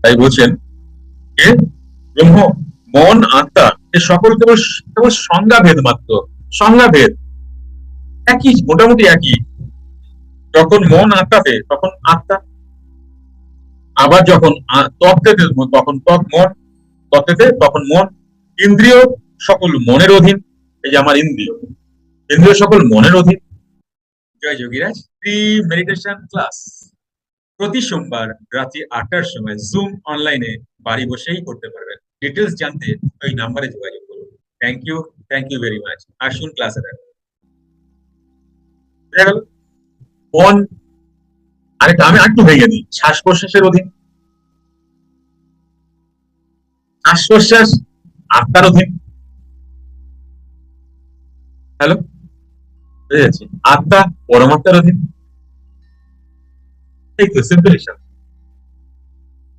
তাই বলছেন যে ব্রহ্ম, মন, আত্মা এ সকল কেবল কেবল সংজ্ঞাভেদ মাত্র। সংজ্ঞাভেদ একই, মোটামুটি একই। যখন মন আত্মাতে তখন আত্মা, আবার যখন তত্ত্বেতে তখন মন, তত্ত্বেতে তখন মন। ইন্দ্রিয় সকল মনের অধীন। এই যে আমার ইন্দ্রিয়, ইন্দ্রিয় সকল মনের অধীন। জয় যোগীরাজ। ফ্রি মেডিটেশন ক্লাস প্রতি সোমবার রাত্রি 8টার সময় জুম অনলাইনে বাড়ি বসেই করতে পারবেন। ডিটেলস জানতে ওই নাম্বারে যোগাযোগ করুন। Thank you very much. আসুন ক্লাসে দেখুন। মন, আরেকটা আমি একটু ভেঙে দিই, শ্বাস প্রশ্বাসের অধীন। শ্বাস প্রশ্বাস আত্মার অধীন। হ্যালো, বুঝে যাচ্ছি। আত্মা পরমাত্মার অধীন। এই তো সিম্পল হিসাব।